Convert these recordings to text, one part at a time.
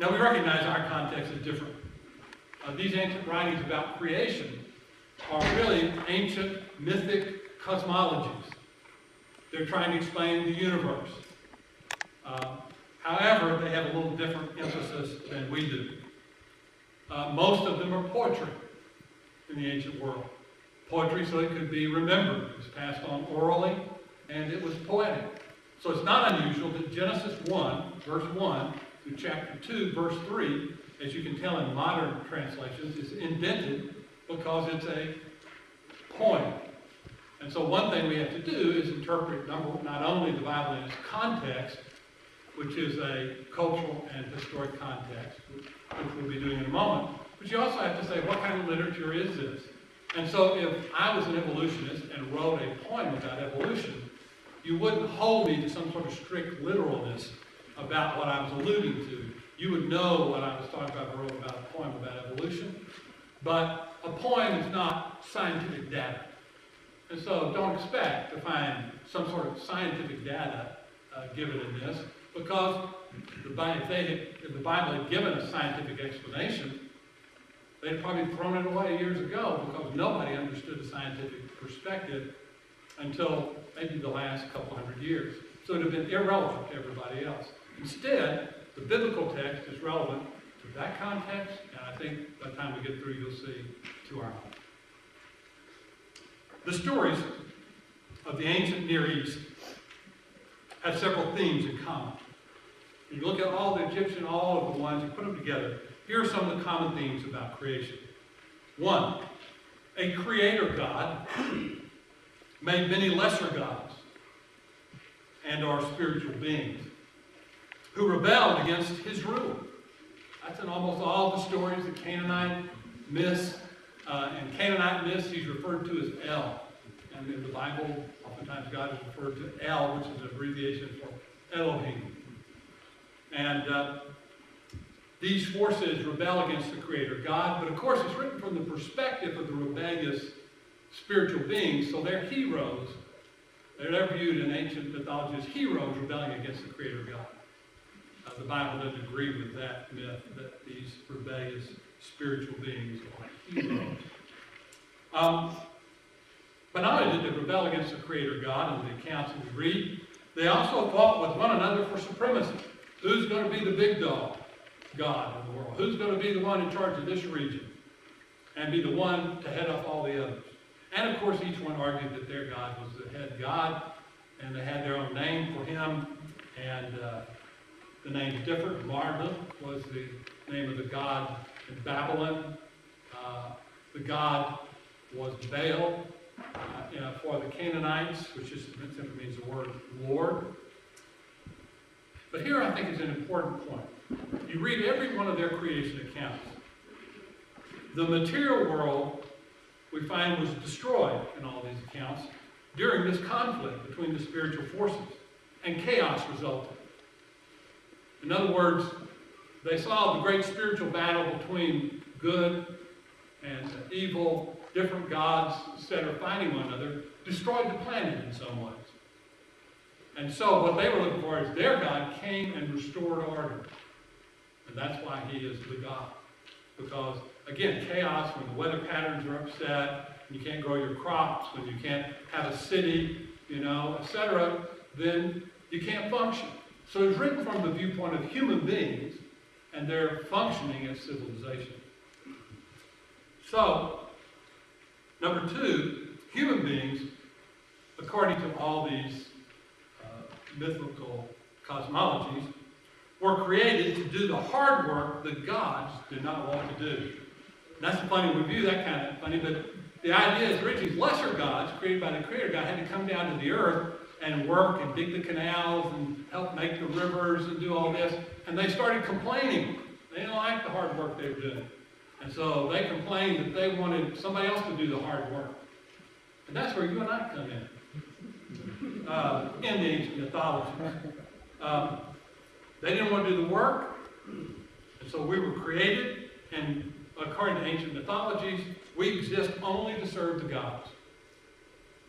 Now we recognize our context is different. These ancient writings about creation are really ancient mythic cosmologies. They're trying to explain the universe. However, they have a little different emphasis than we do. Most of them are poetry in the ancient world. Poetry so it could be remembered. It was passed on orally, and it was poetic. So it's not unusual that Genesis 1, verse 1, through chapter 2, verse 3, as you can tell in modern translations, is indented because it's a poem. And so one thing we have to do is interpret not only the Bible in its context, which is a cultural and historic context, which we'll be doing in a moment, but you also have to say, what kind of literature is this? And so if I was an evolutionist and wrote a poem about evolution, you wouldn't hold me to some sort of strict literalness about what I was alluding to. You would know what I was talking about if I wrote about a poem about evolution. But a poem is not scientific data. And so don't expect to find some sort of scientific data given in this, because if the Bible had given a scientific explanation, they'd probably thrown it away years ago, because nobody understood the scientific perspective until maybe the last couple hundred years. So it would have been irrelevant to everybody else. Instead, the biblical text is relevant to that context, and I think by the time we get through, you'll see to our own. The stories of the ancient Near East have several themes in common. When you look at all the Egyptian, all of the ones, you put them together, here are some of the common themes about creation. One, a creator God made many lesser gods and are spiritual beings who rebelled against his rule. That's in almost all the stories, the Canaanite myths. In Canaanite myths, he's referred to as El. And in the Bible, oftentimes God is referred to El, which is an abbreviation for Elohim. And these forces rebel against the Creator God, but of course it's written from the perspective of the rebellious spiritual beings, so they're heroes. They're viewed in ancient mythology as heroes rebelling against the Creator God. The Bible doesn't agree with that myth, that these rebellious spiritual beings are heroes. But not only did they rebel against the Creator God in the accounts that we read, they also fought with one another for supremacy. Who's going to be the big dog God in the world? Who's going to be the one in charge of this region and be the one to head up all the others? And of course, each one argued that their God was the head God, and they had their own name for him, and the names differed. Marduk was the name of the god in Babylon. The god was Baal for the Canaanites, which just simply means the word Lord. But here I think is an important point. You read every one of their creation accounts. The material world, we find, was destroyed in all these accounts during this conflict between the spiritual forces, and chaos resulted. In other words, they saw the great spiritual battle between good and evil, different gods, etc., fighting one another, destroyed the planet in some ways. And so what they were looking for is their God came and restored order. And that's why he is the God. Because, again, chaos, when the weather patterns are upset, you can't grow your crops, when you can't have a city, etc., then you can't function. So it's written from the viewpoint of human beings and their functioning as civilization. So, number two, human beings, according to all these mythical cosmologies, were created to do the hard work that gods did not want to do. And that's funny, we view that kind of funny, but the idea is originally lesser gods created by the Creator God had to come down to the earth and work and dig the canals and help make the rivers and do all this. And they started complaining. They didn't like the hard work they were doing. And so they complained that they wanted somebody else to do the hard work. And that's where you and I come in the ancient mythology. They didn't want to do the work. And so we were created, and according to ancient mythologies, we exist only to serve the gods.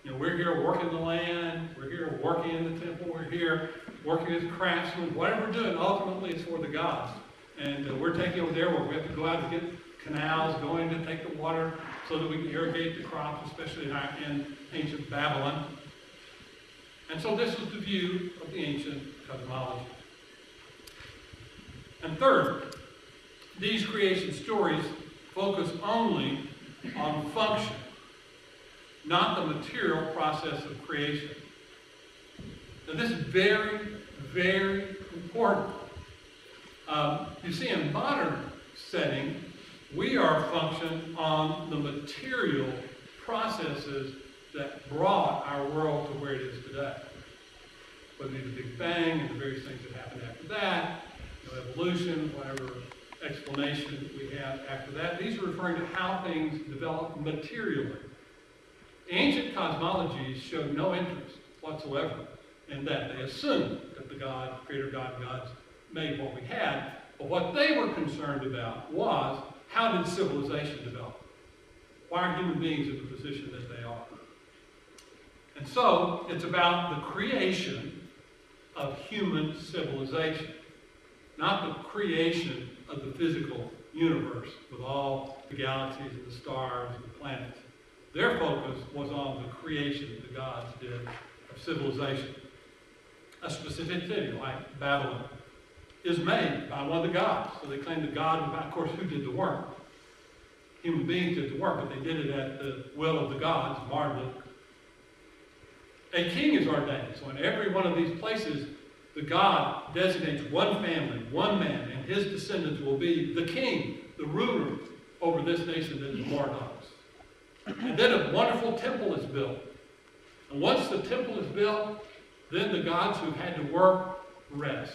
We're here working the land, we're here working in the temple, we're here working as craftsmen, whatever we're doing, ultimately it's for the gods. And we're taking over there where we have to go out and get canals going to take the water so that we can irrigate the crops, especially in ancient Babylon. And so this was the view of the ancient cosmology. And third, these creation stories focus only on function, not the material process of creation. Now this is very, very important. You see, in modern setting, we are functioning on the material processes that brought our world to where it is today. Whether it be the Big Bang and the various things that happened after that, evolution, whatever explanation we have after that. These are referring to how things develop materially. Ancient cosmologies showed no interest whatsoever in that. They assumed that the God, creator God, gods made what we had, but what they were concerned about was, how did civilization develop? Why are human beings in the position that they are? And so, it's about the creation of human civilization, not the creation of the physical universe with all the galaxies and the stars and the planets. Their focus was on the creation that the gods did of civilization. A specific city, like Babylon, is made by one of the gods. So they claim the God, of course, who did the work? Human beings did the work, but they did it at the will of the gods, Marduk. A king is ordained. So in every one of these places, the God designates one family, one man, and his descendants will be the king, the ruler over this nation that is Marduk's. And then a wonderful temple is built. And once the temple is built, then the gods who had to work rest.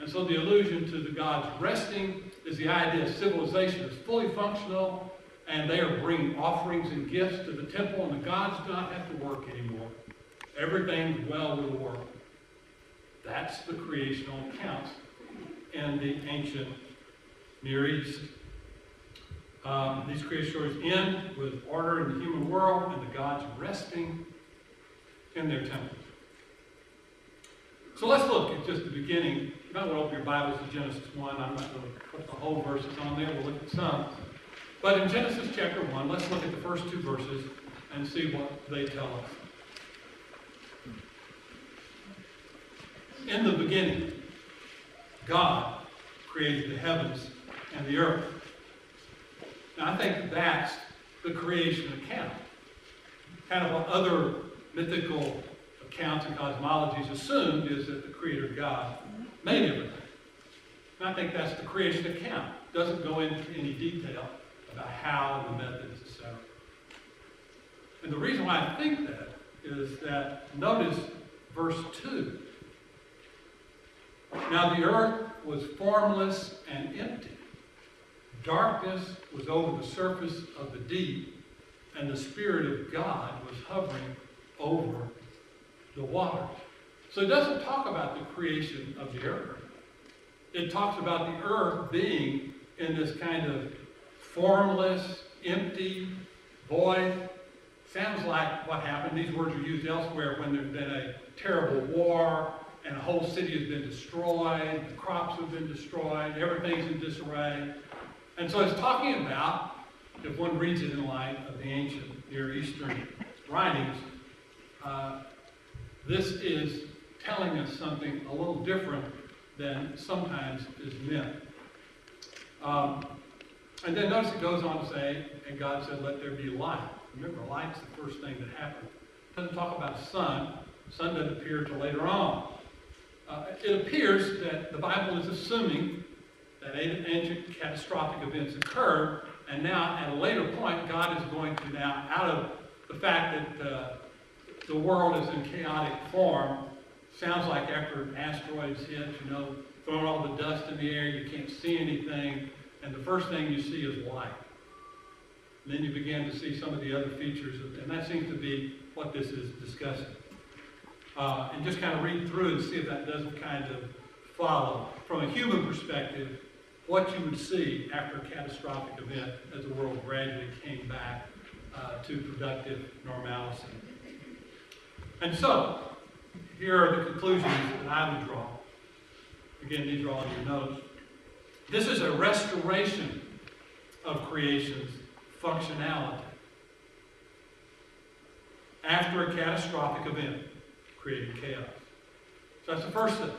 And so the allusion to the gods resting is the idea of civilization is fully functional, and they are bringing offerings and gifts to the temple, and the gods do not have to work anymore. Everything's well with the world. That's the creational accounts in the ancient Near East. These creation stories end with order in the human world and the gods resting in their temple. So let's look at just the beginning. You might want to open your Bibles to Genesis 1. I'm not going to put the whole verses on there. We'll look at some. But in Genesis chapter 1, let's look at the first two verses and see what they tell us. In the beginning, God created the heavens and the earth. Now, I think that's the creation account. Kind of what other mythical accounts and cosmologies assumed is that the Creator God made everything. And I think that's the creation account. It doesn't go into any detail about how and the methods, etc. And the reason why I think that is that, notice verse 2. Now the earth was formless and empty. Darkness was over the surface of the deep, and the Spirit of God was hovering over the waters. So it doesn't talk about the creation of the earth. It talks about the earth being in this kind of formless, empty, void. Sounds like what happened. These words are used elsewhere when there's been a terrible war and a whole city has been destroyed, the crops have been destroyed, everything's in disarray. And so it's talking about, if one reads it in light of the ancient Near Eastern writings, this is telling us something a little different than sometimes is meant. And then notice it goes on to say, and God said, let there be light. Remember, light's the first thing that happened. It doesn't talk about a sun. The sun doesn't appear until later on. It appears that the Bible is assuming that ancient catastrophic events occurred, and now at a later point, God is going to now, out of the fact that the world is in chaotic form, sounds like after asteroids hit, throwing all the dust in the air, you can't see anything, and the first thing you see is light. And then you begin to see some of the other features, and that seems to be what this is discussing. And just kind of read through and see if that doesn't kind of follow, from a human perspective, what you would see after a catastrophic event as the world gradually came back to productive normalcy. And so, here are the conclusions that I would draw. Again, these are all in your notes. This is a restoration of creation's functionality after a catastrophic event created chaos. So that's the first thing.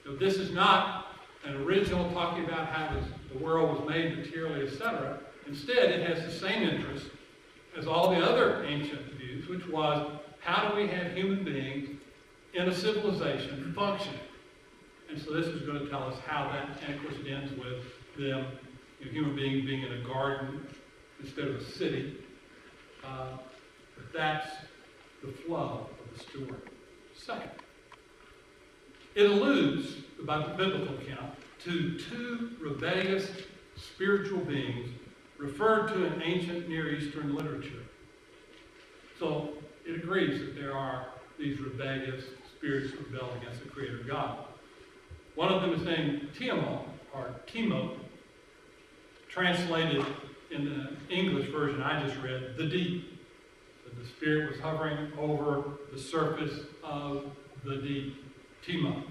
So this is not an original talking about how the world was made materially, etc. Instead, it has the same interest as all the other ancient views, which was, how do we have human beings in a civilization functioning? And so this is going to tell us how that, and of course it ends with them, human beings being in a garden instead of a city. But that's the flow of the story. Second, it alludes, about the biblical account, to two rebellious spiritual beings referred to in ancient Near Eastern literature. So it agrees that there are these rebellious spirits who rebel against the Creator God. One of them is named Tiamat, or Timot, translated in the English version I just read, the deep. That the spirit was hovering over the surface of the deep, Timot.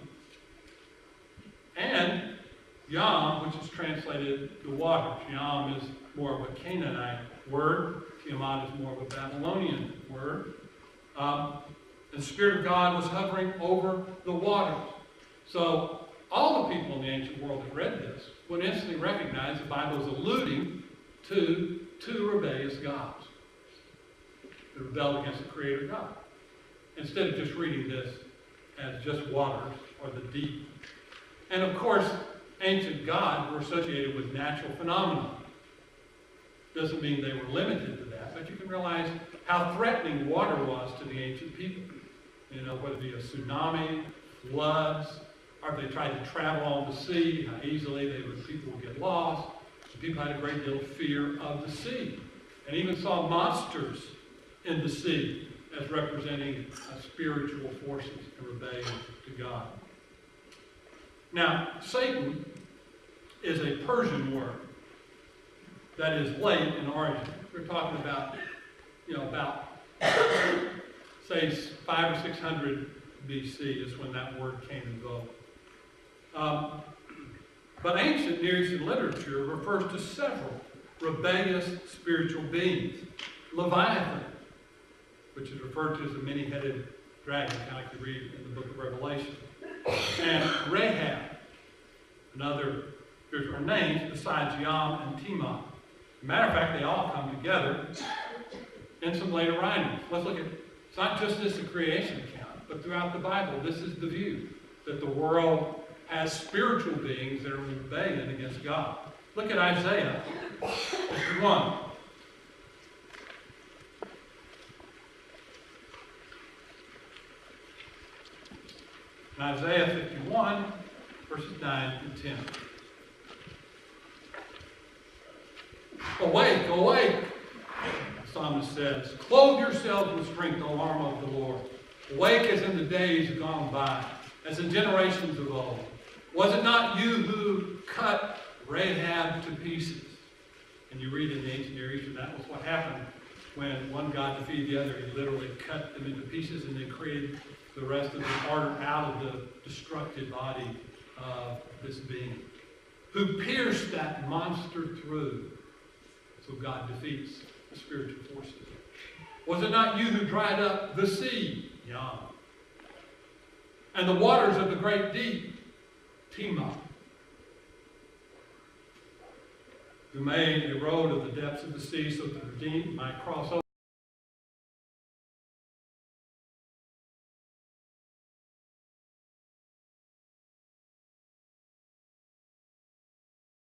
And Yam, which is translated the waters. Yam is more of a Canaanite word. Tiamat is more of a Babylonian word. The Spirit of God was hovering over the waters. So all the people in the ancient world that read this would instantly recognize the Bible is alluding to two rebellious gods that rebelled against the Creator God. Instead of just reading this as just waters or the deep. And of course, ancient gods were associated with natural phenomena. Doesn't mean they were limited to that, but you can realize how threatening water was to the ancient people. Whether it be a tsunami, floods, or if they tried to travel on the sea, how easily people would get lost. So people had a great deal of fear of the sea, and even saw monsters in the sea as representing spiritual forces in rebellion to God. Now, Satan is a Persian word that is late in origin. We're talking about, say 500 or 600 BC is when that word came in vogue. But ancient Near Eastern literature refers to several rebellious spiritual beings. Leviathan, which is referred to as the many-headed dragon, kind of like you read in the book of Revelation. And Rahab, another, there are names besides Yam and Timot. As a matter of fact, they all come together in some later writings. Let's look at, it's not just this a creation account, but throughout the Bible, this is the view, that the world has spiritual beings that are in rebellion against God. Look at Isaiah 51. In Isaiah 51, verses 9 and 10. Awake, awake, the psalmist says. Clothe yourselves with strength, O arm of the Lord. Awake as in the days gone by, as in generations of old. Was it not you who cut Rahab to pieces? And you read in the ancient Near Eastern, that was what happened when one god defeated the other. He literally cut them into pieces and then created the rest of the order out of the destructive body of this being. Who pierced that monster through. So God defeats the spiritual forces. Was it not you who dried up the sea, Yam, and the waters of the great deep, Timot, who made a road of the depths of the sea so that the redeemed might cross over?